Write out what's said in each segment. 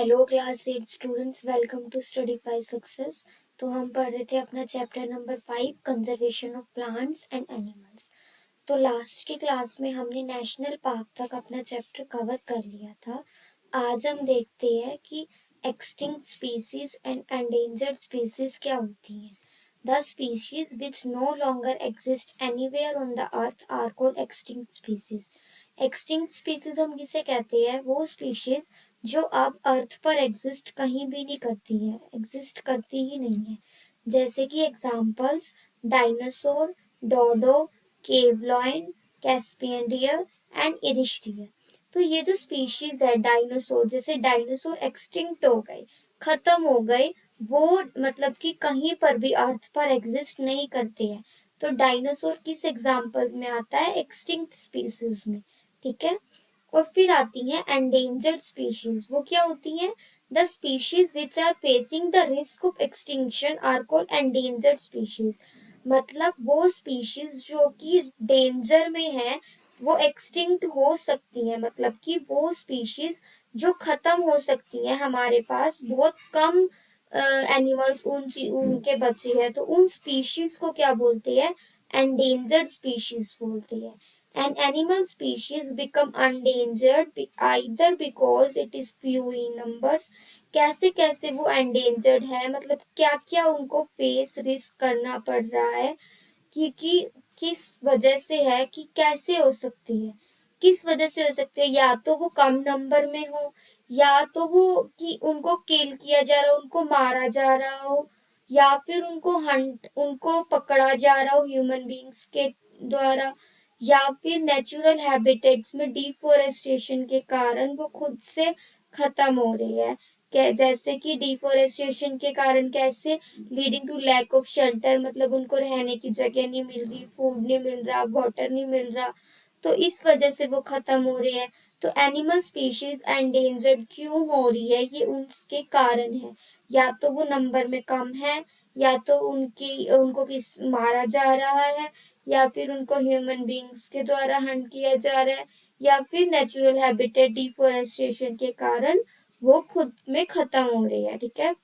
Hello class 8 students, welcome to Studyfy success. तो हम पढ़ रहे थे अपना chapter number 5 conservation of plants and animals. तो लास्ट की क्लास में हमने नेशनल पार्क तक अपना चैप्टर कवर कर लिया था। आज हम देखते हैं कि extinct species and endangered species क्या होती हैं। The species which no longer exist anywhere on the earth are called extinct species. Extinct species हम किसे कहते हैं? वो स्पीशीज जो अब अर्थ पर एग्जिस्ट कहीं भी नहीं करती है, एग्जिस्ट करती ही नहीं है। जैसे कि examples dinosaur, dodo, cave lion, Caspian deer and Irish deer. तो ये जो स्पीशीज है डायनासोर, जैसे डायनासोर एक्सटिंक्ट हो गए, खत्म हो गए, वो मतलब कि कहीं पर भी अर्थ पर एग्जिस्ट नहीं करते हैं। तो डायनासोर किस एग्जाम्पल में आता है? एक्सटिंक्ट स्पीसीज में। ठीक है। और फिर आती हैं एंडेंजर्ड स्पीशीज। वो क्या होती हैं? The species which are facing the risk of extinction are called endangered species. मतलब वो स्पीशीज जो कि डेंजर में है, वो एक्सटिंक्ट हो सकती है, मतलब कि वो स्पीशीज जो खत्म हो सकती है, हमारे पास बहुत कम एनिमल्स उनके बचे हैं, तो उन स्पीशीज को क्या बोलते हैं? एंडेंजर्ड स्पीशीज बोलते हैं। An animal species become endangered either because it is few in numbers। कैसे कैसे वो endangered है, मतलब क्या क्या उनको फेस रिस्क करना पड़ रहा है, क्योंकि किस वजह से है, कि कैसे हो सकती है, किस वजह से हो सकती है? या तो वो कम नंबर में हो, या तो वो कि उनको किल किया जा रहा हो, उनको मारा जा रहा हो, या फिर उनको पकड़ा जा रहा हो ह्यूमन बींग्स के द्वारा, या फिर नेचुरल हैबिटेट्स में डिफोरेस्टेशन के कारण वो खुद से खत्म हो रही है। जैसे कि डिफोरेस्टेशन के कारण कैसे? Leading to lack of shelter, मतलब उनको रहने की जगह नहीं मिल रही, फूड नहीं मिल रहा, वाटर नहीं मिल रहा, तो इस वजह से वो खत्म हो रहे हैं। तो एनिमल स्पीशीज एंडेंजर्ड क्यों हो रही है? ये उसके कारण है। या तो वो नंबर में कम है, या तो उनको किस मारा जा रहा है, या फिर उनको ह्यूमन बींग्स के द्वारा हंट किया जा रहा है, या फिर नेचुरल हैबिटेट डिफोरेस्टेशन के कारण वो खुद में खत्म हो रही है। ठीक है।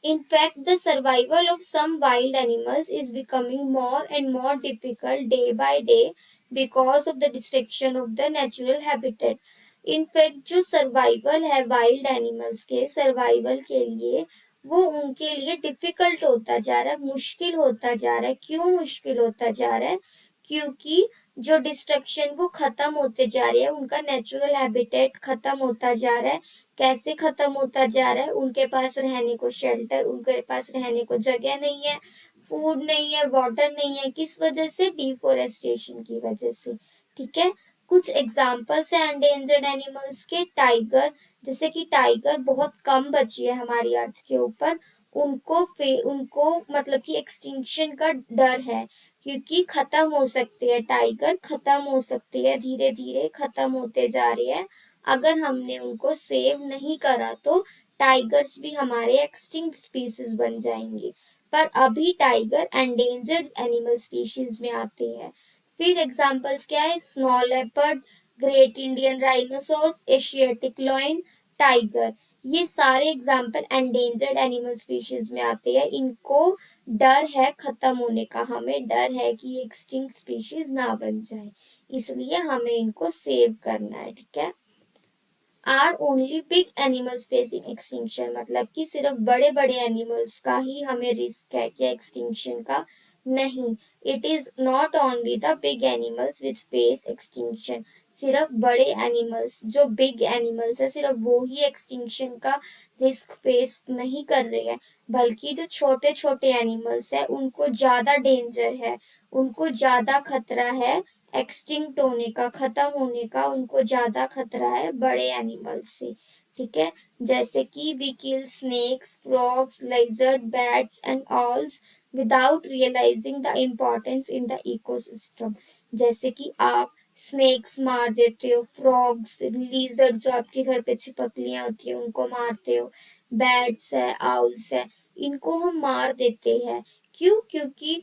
In fact, the survival of some wild animals is becoming more and more difficult day by day because of the destruction of the natural habitat. In fact, जो सर्वाइवल है वाइल्ड एनिमल्स के, सर्वाइवल के लिए वो उनके लिए difficult होता जा रहा है, मुश्किल होता जा रहा है। क्यों मुश्किल होता जा रहा है? क्योंकि जो डिस्ट्रक्शन वो खत्म होते जा रही है, उनका नेचुरल हैबिटेट खत्म होता जा रहा है। कैसे खत्म होता जा रहा है? उनके पास रहने को शेल्टर, उनके पास रहने को जगह नहीं है, फूड नहीं है, वाटर नहीं है। किस वजह से? डिफोरेस्टेशन की वजह से। ठीक है। कुछ एग्जाम्पल्स है एंडेंजर्ड एनिमल्स के। टाइगर, जैसे कि टाइगर बहुत कम बची है हमारी अर्थ के ऊपर, उनको मतलब कि एक्सटिंक्शन का डर है, क्योंकि खत्म हो सकते हैं, टाइगर खत्म हो सकती है, धीरे धीरे खत्म होते जा रही है। अगर हमने उनको सेव नहीं करा तो टाइगर्स भी हमारे एक्सटिंक्ट स्पीसीज बन जाएंगे। पर अभी टाइगर एंडेंजर्ड एनिमल स्पीशीज में आते हैं। फिर एग्जांपल्स क्या है? Snow leopard, great Indian rhinoceros, Asiatic lion, tiger. ये सारे एग्जाम्पल एंडेंजर्ड एनिमल स्पीशीज में आते हैं। इनको डर है खत्म होने का, हमें डर है कि ये एक्सटिंक्ट स्पीशीज ना बन जाए, इसलिए हमें इनको सेव करना है। ठीक है। Are only big animals facing extinction, मतलब कि सिर्फ बड़े बड़े एनिमल्स का ही हमें रिस्क है कि एक्सटिंक्शन का? नहीं, it is not only the big animals which face extinction. सिर्फ बड़े एनिमल्स, जो बिग एनिमल्स है, सिर्फ वो ही एक्सटिंक्शन का रिस्क फेस नहीं कर रहे हैं, बल्कि जो छोटे छोटे एनिमल्स है उनको ज्यादा डेंजर है, उनको ज्यादा खतरा है एक्सटिंक्ट होने का, खत्म होने का उनको ज्यादा खतरा है बड़े एनिमल्स से। ठीक है। जैसे कि we kill snakes, frogs, lizard, bats and owls without realizing the importance in the ecosystem. जैसे कि आप स्नेक्स मार देते हो, फ्रॉग्स, लिजर्ड जो आपके घर पे छिपकलियां होती है उनको मारते हो, बैट्स है, आउल्स है, इनको हम मार देते हैं। क्यों? क्योंकि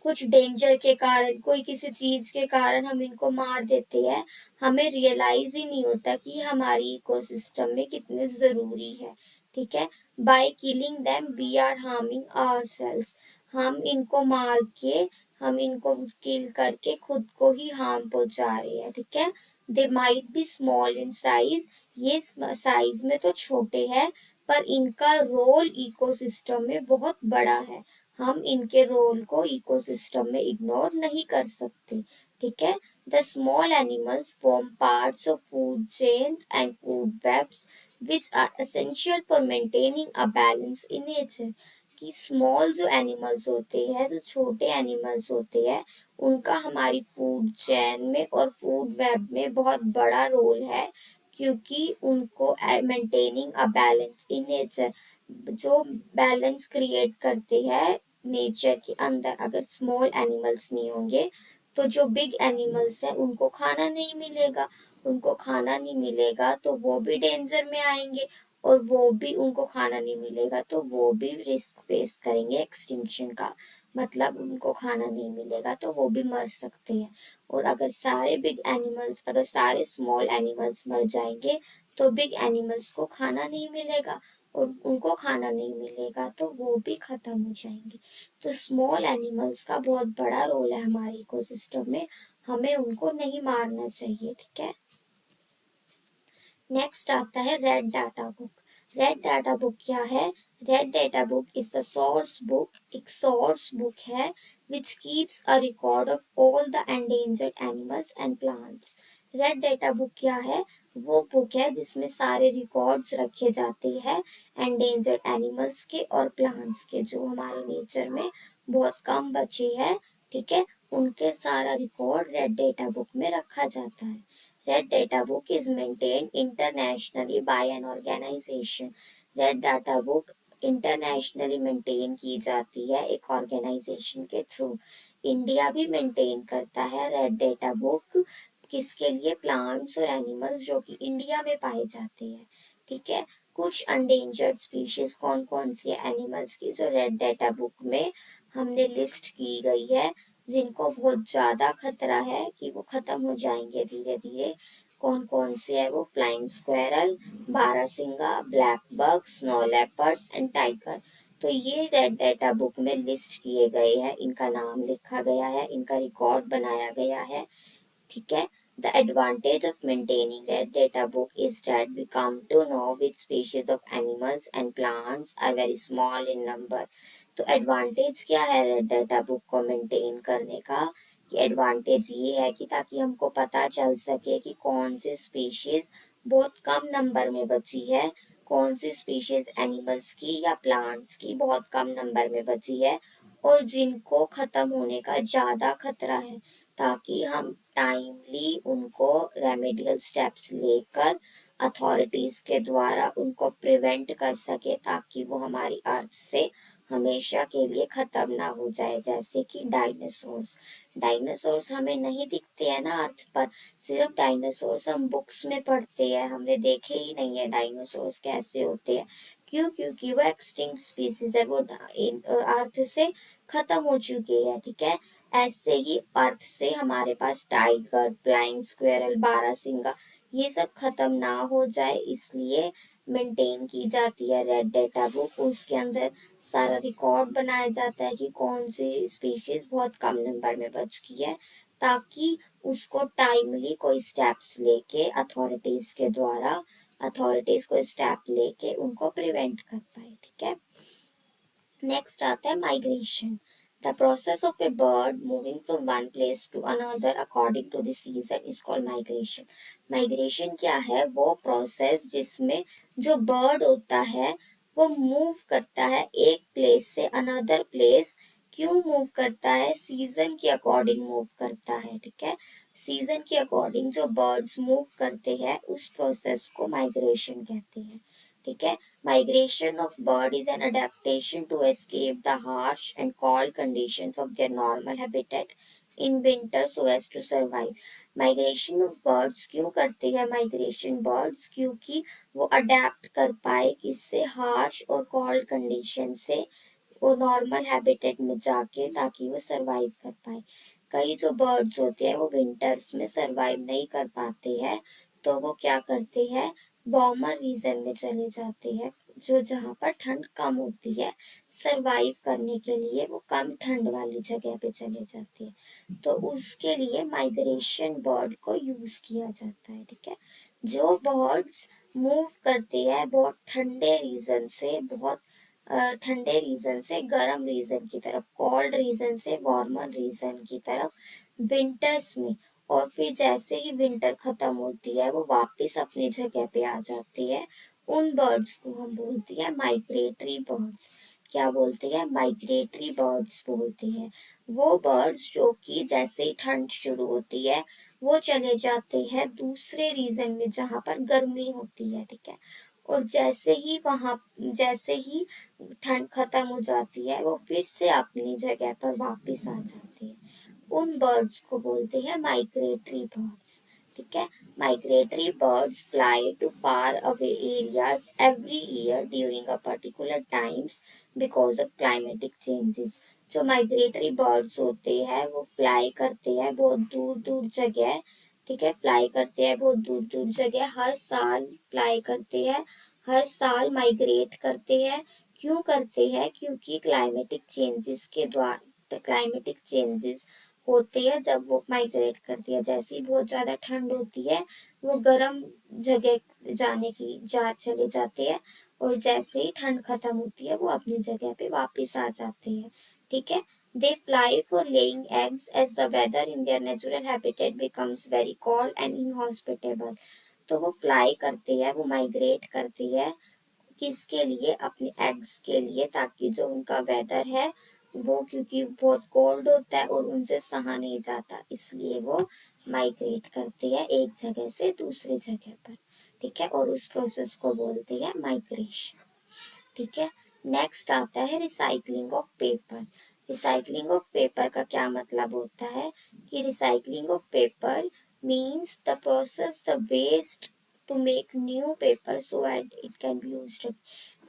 कुछ डेंजर के कारण, कोई किसी चीज के कारण हम इनको मार देते हैं, हमें रियलाइज ही नहीं होता कि हमारी इकोसिस्टम में कितने जरूरी है। ठीक है, by killing them we are harming ourselves. हम इनको मार के, हम इनको किल करके खुद को ही हार्म पहुंचा रहे हैं। ठीक है, they might be small in size, ये साइज में तो छोटे हैं, पर इनका रोल इकोसिस्टम में बहुत बड़ा है। हम इनके रोल को इकोसिस्टम में इग्नोर नहीं कर सकते। ठीक है, the small animals form parts of food chains and food webs which are essential for maintaining a balance in nature. कि स्मॉल जो एनिमल्स होते हैं, जो छोटे एनिमल्स होते हैं, उनका हमारी फूड चेन में और फूड वेब में बहुत बड़ा रोल है, क्योंकि उनको maintaining a balance in nature, जो बैलेंस क्रिएट करते हैं नेचर के अंदर। अगर स्मॉल एनिमल्स नहीं होंगे तो जो बिग एनिमल्स हैं उनको खाना नहीं मिलेगा, उनको खाना नहीं मिलेगा तो वो भी डेंजर में आएंगे, और वो भी, उनको खाना नहीं मिलेगा तो वो भी रिस्क फेस करेंगे एक्सटिंक्शन का। मतलब उनको खाना नहीं मिलेगा तो वो भी मर सकते हैं। और अगर सारे बिग एनिमल्स, अगर सारे स्मॉल एनिमल्स मर जाएंगे तो बिग एनिमल्स को खाना नहीं मिलेगा, और उनको खाना नहीं मिलेगा तो वो भी खत्म हो जाएंगे। तो स्मॉल एनिमल्स का बहुत बड़ा रोल है हमारे इकोसिस्टम में, हमें उनको नहीं मारना चाहिए। ठीक है, नेक्स्ट आता है red data book. Red data book क्या है? Red data book is the source book, एक सोर्स बुक है which keeps a record of all the endangered animals and plants. Red data book क्या है? वो बुक है जिसमें सारे रिकॉर्ड्स रखे जाते हैं एंडेंजर्ड एनिमल्स के और प्लांट्स के, जो हमारे नेचर में बहुत कम बचे हैं। ठीक है, उनके सारा रिकॉर्ड रेड डाटा बुक में रखा जाता है। Red Data Book is maintained internationally by an organization. Red Data Book internationally maintain की जाती है एक ऑर्गेनाइजेशन के थ्रू। इंडिया भी मेंटेन करता है रेड डेटा बुक, किसके लिए? प्लांट्स और एनिमल्स जो कि इंडिया में पाए जाते हैं। ठीक है, कुछ अनडेंजर्ड स्पीशीज कौन कौन सी है एनिमल्स की जो रेड डेटा बुक में हमने लिस्ट की गई है, जिनको बहुत ज्यादा खतरा है कि वो खत्म हो जाएंगे धीरे धीरे। कौन कौन से है वो? Flying squirrel, barasingha, black bug, snow leopard and tiger. तो ये रेड डेटा बुक में लिस्ट किए गए हैं, इनका नाम लिखा गया है, इनका रिकॉर्ड बनाया गया है। ठीक है, the advantage of maintaining red data book is that we come to know which species of animals and plants are very small in number। तो एडवांटेज क्या है रेड डाटा बुक को मेंटेन करने का? कि एडवांटेज ये है कि ताकि हमको पता चल सके कि कौन सी स्पीशीज बहुत कम नंबर में बची है, कौन सी स्पीशीज एनिमल्स की या प्लांट्स की बहुत कम नंबर में बची है, और जिनको खत्म होने का ज्यादा खतरा है, ताकि हम टाइमली उनको रेमेडियल स्टेप्स लेकर अथॉरिटीज के द्वारा उनको प्रिवेंट कर सके, ताकि वो हमारी अर्थ से हमेशा के लिए खत्म ना हो जाए। जैसे कि डायनासोर्स, डायनासोर्स हमें नहीं दिखते हैं ना अर्थ पर, सिर्फ डायनासोर्स हम बुक्स में पढ़ते हैं, हमने देखे ही नहीं है डायनासोर्स कैसे होते हैं। क्यों? क्योंकि वो एक्सटिंक्ट स्पीसीज है, वो अर्थ से खत्म हो चुकी है। ठीक है, ऐसे ही अर्थ से हमारे पास टाइगर, फ्लाइंग स्क्वेरल, बारहसिंगा, ये सब खत्म ना हो जाए, इसलिए मेंटेन की जाती है रेड डेटा बुक। उसके अंदर सारा रिकॉर्ड बनाया जाता है कि कौन सी स्पीशीज बहुत कम नंबर में बच गई है, ताकि उसको टाइमली कोई स्टेप्स लेके अथॉरिटीज के द्वारा, अथॉरिटीज को स्टेप लेके उनको प्रिवेंट कर पाए। ठीक है, नेक्स्ट आता है migration. The process of a bird moving from one place to another according to the season is called migration. Migration क्या है? वो प्रोसेस जिसमें जो बर्ड होता है वो मूव करता है एक प्लेस से अनदर प्लेस। क्यों मूव करता है? सीजन के अकॉर्डिंग मूव करता है। ठीक है, सीजन के अकॉर्डिंग जो बर्ड्स मूव करते हैं उस प्रोसेस को माइग्रेशन कहते हैं। ठीक है, migration of bird is an adaptation to escape the harsh and cold conditions of their normal habitat in winter so as to survive। Migration of birds क्यों करते हैं माइग्रेशन बर्ड्स? क्योंकि वो अडेप्ट कर पाए किससे? हार्श और कोल्ड कंडीशन से, वो नॉर्मल हैबिटेट में जाके, ताकि वो सरवाइव कर पाए। कई जो बर्ड्स होते हैं वो विंटर्स में सरवाइव नहीं कर पाते हैं, तो वो क्या करते हैं, वार्मर रीजन में चले जाते हैं, जो जहाँ पर ठंड कम होती है। सरवाइव करने के लिए वो कम ठंड वाली जगह पे चले जाते हैं, तो उसके लिए माइग्रेशन बर्ड को यूज किया जाता है। ठीक है, जो बर्ड्स मूव करते हैं बहुत ठंडे रीजन से, बहुत ठंडे रीजन से गर्म रीजन की तरफ, कोल्ड रीजन से वार्मर रीजन की तरफ विंटर्स में, और फिर जैसे ही विंटर खत्म होती है वो वापस अपनी जगह पे आ जाती है, उन बर्ड्स को हम बोलते हैं माइग्रेटरी बर्ड्स। क्या बोलते हैं, माइग्रेटरी बर्ड्स बोलते हैं। वो बर्ड्स जो कि जैसे ही ठंड शुरू होती है वो चले जाते हैं दूसरे रीजन में जहाँ पर गर्मी होती है। ठीक है, और जैसे ही ठंड खत्म हो जाती है वो फिर से अपनी जगह पर वापस आ जाते हैं। उन बर्ड्स को बोलते हैं माइग्रेटरी बर्ड्स। ठीक है, migratory birds fly to far away areas every year during a particular times because of climatic changes. जो माइग्रेटरी बर्ड्स होते हैं वो फ्लाई करते हैं बहुत दूर दूर जगह। ठीक है, फ्लाई करते हैं बहुत दूर दूर जगह, हर साल फ्लाई करते हैं, हर साल माइग्रेट करते हैं। क्यों करते हैं, क्योंकि क्लाइमेटिक चेंजेस के द्वारा, क्लाइमेटिक चेंजेस होते हैं जब वो माइग्रेट करती है। जैसे ही बहुत ज्यादा ठंड होती है वो गर्म जगह जा चले जाते हैं, और जैसे ही ठंड खत्म होती है वो अपनी जगह पे वापस आ जाते हैं। ठीक है, they fly for laying eggs as the weather in their natural habitat becomes very cold and inhospitable. तो वो फ्लाई करती है, वो माइग्रेट करती है, किसके लिए, अपने एग्स के लिए, ताकि जो उनका वेदर है वो, क्योंकि बहुत कोल्ड होता है और उनसे सहा नहीं जाता, इसलिए वो माइग्रेट करती है एक जगह से दूसरी जगह पर। ठीक है, और उस प्रोसेस को बोलते हैं माइग्रेशन। ठीक है, नेक्स्ट आता है recycling of paper. Recycling of paper का क्या मतलब होता है, कि recycling of paper means the process the waste to make new paper so that it can be used.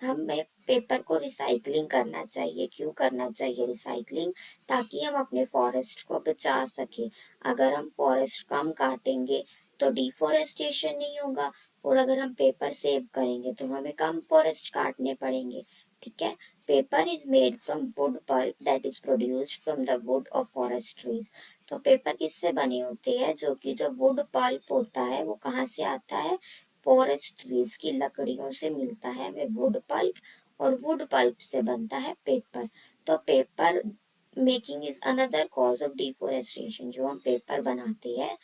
हमें पेपर को रिसाइकलिंग करना चाहिए। क्यों करना चाहिए रिसाइकलिंग, ताकि हम अपने फॉरेस्ट को बचा सके। अगर हम फॉरेस्ट कम काटेंगे तो डिफोरेस्टेशन नहीं होगा, और अगर हम पेपर सेव करेंगे तो हमें कम फॉरेस्ट काटने पड़ेंगे। ठीक है, paper is made from wood pulp that is produced from the wood of forest trees. तो पेपर किससे बने होते हैं, जो कि जो वुड पल्प होता है वो कहाँ से आता है, फॉरेस्ट ट्रीज की लकड़ियों से मिलता है वे वुड पल्प, और वुड पल्प से बनता है पेपर। तो paper making is another cause of deforestation. जो हम पेपर बनाते हैं,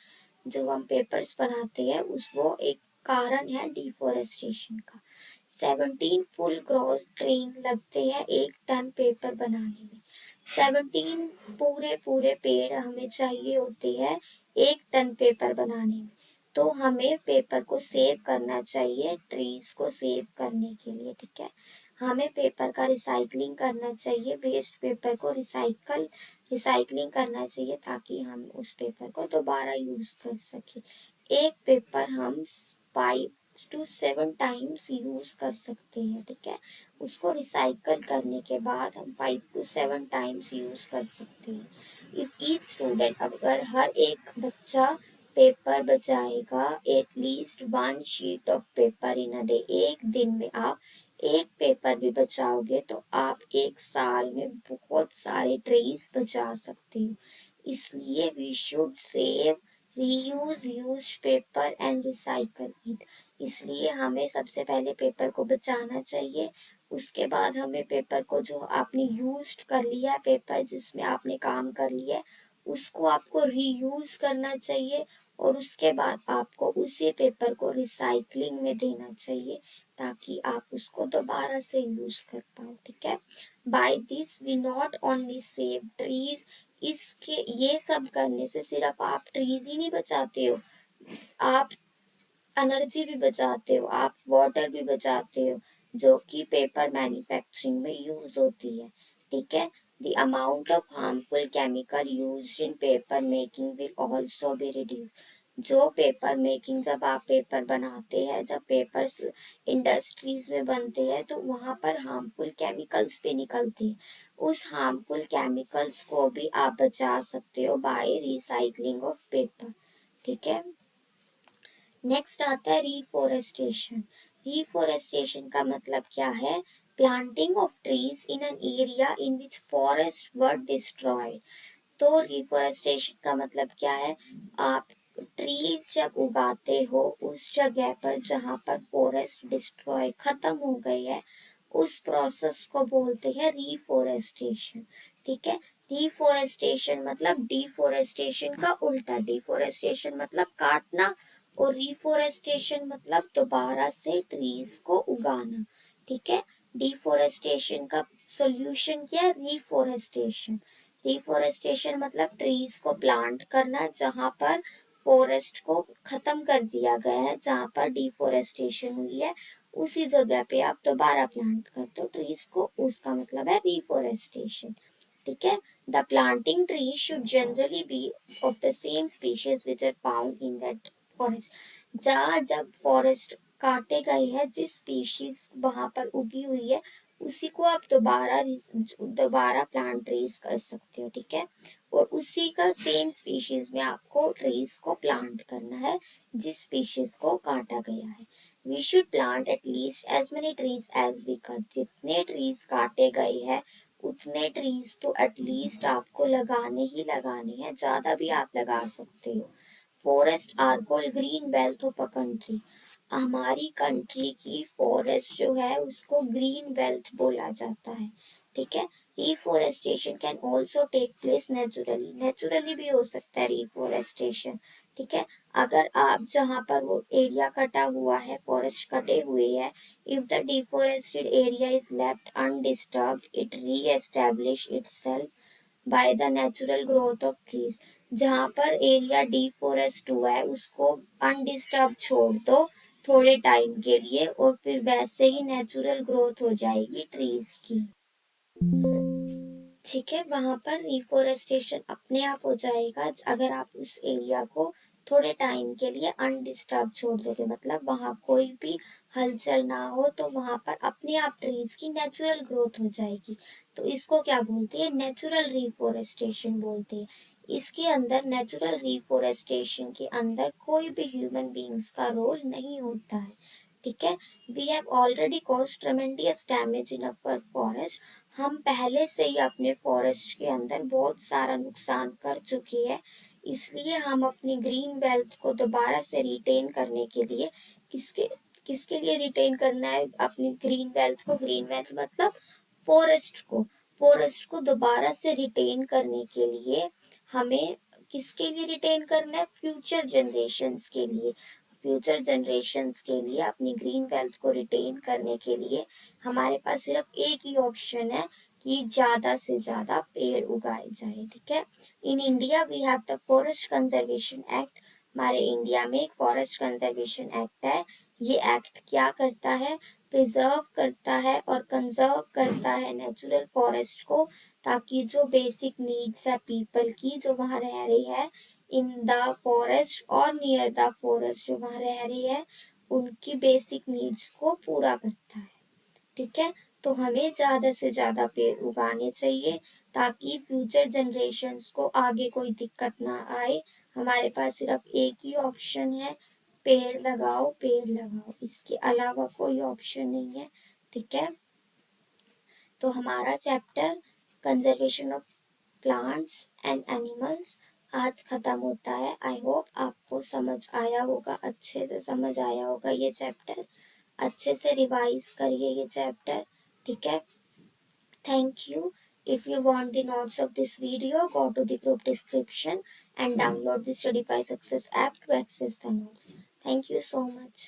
जो हम पेपर्स बनाते हैं उस वो एक कारण है डिफोरेस्टेशन का। 17 फुल ग्रोथ ट्रेन लगते हैं 1 टन पेपर बनाने में। 17 पूरे पूरे पेड़ हमें चाहिए होते हैं 1 टन पेपर बनाने में। तो हमें पेपर को सेव करना चाहिए ट्रीज को सेव करने के लिए। ठीक है, हमें पेपर का रिसाइकलिंग करना चाहिए, वेस्ट पेपर को रिसाइकलिंग करना चाहिए, ताकि हम उस पेपर को दोबारा यूज कर सके। एक पेपर हम 5 to 7 टाइम्स यूज कर सकते हैं। ठीक है, उसको रिसाइकल करने के बाद हम 5 to 7 टाइम्स यूज कर सकते हैं। इफ ईच स्टूडेंट, अगर हर एक बच्चा पेपर बचाएगा at least 1 sheet of paper in a day, एक दिन में आप एक पेपर भी बचाओगे तो आप एक साल में बहुत सारे ट्रीज बचा सकते हो। इसलिए we should save, reuse used paper and recycle it. इसलिए हमें सबसे पहले पेपर को बचाना चाहिए, उसके बाद हमें पेपर को, जो आपने यूज कर लिया पेपर जिसमें आपने काम कर लिया उसको आपको रीयूज करना चाहिए, और उसके बाद आपको उसी पेपर को रिसाइकलिंग में देना चाहिए, ताकि आप उसको दोबारा से यूज कर पाओ। ठीक है, by this we not only save trees, इसके ये सब करने से सिर्फ आप ट्रीज ही नहीं बचाते हो, आप एनर्जी भी बचाते हो, आप वाटर भी बचाते हो, जो कि पेपर मैन्युफैक्चरिंग में यूज होती है। ठीक है, the amount of harmful chemical used in paper making will also be reduce. जो पेपर मेकिंग, जब आप पेपर बनाते हैं, जब पेपर्स इंडस्ट्रीज में बनते हैं तो वहां पर हार्मफुल केमिकल्स भी निकलते हैं। उस हार्मफुल केमिकल्स को भी आप बचा सकते हो बाय रिसाइकलिंग ऑफ पेपर। ठीक है। नेक्स्ट आता है रिफोरेस्टेशन। रिफोरेस्टेशन का मतलब क्या है? Planting of trees in an area in which forest were destroyed. तो रिफोरेस्टेशन का मतलब क्या है? आप ट्रीज जब उगाते हो उस जगह पर जहां पर फॉरेस्ट डिस्ट्रॉय खत्म हो गई है, उस प्रोसेस को बोलते हैं रिफोरेस्टेशन। ठीक है। रिफोरेस्टेशन मतलब डिफोरेस्टेशन का उल्टा। डिफोरेस्टेशन मतलब काटना, और रिफोरेस्टेशन मतलब दोबारा से ट्रीज को उगाना। ठीक है। डिफोरेस्टेशन का सोल्यूशन क्या है? रिफोरेस्टेशन। रिफोरेस्टेशन मतलब ट्रीज को प्लांट करना जहां पर फॉरेस्ट को खत्म कर दिया गया है, जहां पर डिफोरेस्टेशन हुई है उसी जगह पे आप दोबारा प्लांट करते हो ट्रीज को, उसका मतलब है रिफोरेस्टेशन। ठीक है। The planting tree should generally be of the same species which are found in that forest. जहाँ जब फॉरेस्ट काटे गए हैं, जिस स्पीशीज वहां पर उगी हुई है उसी को आप दोबारा प्लांट रेज कर सकते हो। ठीक है। और उसी का सेम स्पीशीज में आपको ट्रीज को प्लांट करना है जिस स्पीशीज को काटा गया है। We should plant at least as many trees as we cut. जितने ट्रीज काटे गए हैं उतने ट्रीज तो एटलीस्ट आपको लगाने ही लगाने हैं, ज्यादा भी आप लगा सकते हो। Forest are called green belt of a country. हमारी कंट्री की फॉरेस्ट जो है उसको ग्रीन बेल्ट बोला जाता है। ठीक है। Reforestation can also take place naturally. Naturally भी हो सकता है रिफोरेस्टेशन। ठीक है। अगर आप जहाँ पर वो एरिया कटा हुआ है, फॉरेस्ट कटे हुए है, if the deforested area is left undisturbed it reestablish itself by the natural growth of trees. जहाँ पर एरिया डिफोरेस्ट हुआ है उसको अनडिस्टर्ब छोड़ दो थोड़े टाइम के लिए, और फिर वैसे ही नेचुरल ग्रोथ हो जाएगी ट्रीज की। ठीक है। वहां पर रिफोरेस्टेशन अपने आप हो जाएगा अगर आप उस एरिया को थोड़े टाइम के लिए अनडिस्टर्ब छोड़ दोगे, मतलब वहां कोई भी हलचल ना हो, तो वहां पर अपने आप ट्रीज की नेचुरल ग्रोथ हो जाएगी। तो इसको क्या बोलते हैं? नेचुरल रिफोरेस्टेशन बोलते हैं। इसके अंदर, नेचुरल रिफोरेस्टेशन के अंदर कोई भी ह्यूमन बींग्स का रोल नहीं होता है। ठीक है। We have already caused tremendous damage in our forest. हम पहले से ही अपने फॉरेस्ट के अंदर बहुत सारा नुकसान कर चुके हैं, इसलिए हम अपनी ग्रीन बेल्ट को दोबारा से रिटेन करने के लिए, किसके किसके लिए रिटेन करना है अपनी ग्रीन बेल्ट को? ग्रीन बेल्ट मतलब फॉरेस्ट को दोबारा से रिटेन करने के लिए हमें किसके लिए रिटेन करना है? फ्यूचर जनरेशन्स के लिए। फ्यूचर जनरेशन्स के लिए अपनी ग्रीन वेल्थ को रिटेन करने के लिए हमारे पास सिर्फ एक ही ऑप्शन है कि ज्यादा से ज्यादा पेड़ उगाए जाए। ठीक है। In India we have the forest conservation act. हमारे इंडिया में एक फॉरेस्ट कंजर्वेशन एक्ट है। ये एक्ट क्या करता है? प्रिजर्व करता है और कंजर्व करता है नेचुरल फॉरेस्ट को, ताकि जो बेसिक नीड्स है पीपल की जो वहां रह रही है इन द फॉरेस्ट और नियर द फॉरेस्ट, जो वहां रह रही है उनकी बेसिक नीड्स को पूरा करता है। ठीक है। तो हमें ज्यादा से ज्यादा पेड़ उगाने चाहिए ताकि फ्यूचर जनरेशन्स को आगे कोई दिक्कत ना आए। हमारे पास सिर्फ एक ही ऑप्शन है, पेड़ लगाओ पेड़ लगाओ, इसके अलावा कोई ऑप्शन नहीं है। ठीक है। तो हमारा chapter conservation of plants and animals आज खत्म होता है। आई होप आपको समझ आया होगा, अच्छे से समझ आया होगा ये चैप्टर। अच्छे से रिवाइज करिए ये चैप्टर। ठीक है। Thank you. If you want the notes of this video, go to the group description and download the Studify Success app to access the notes. Thank you so much.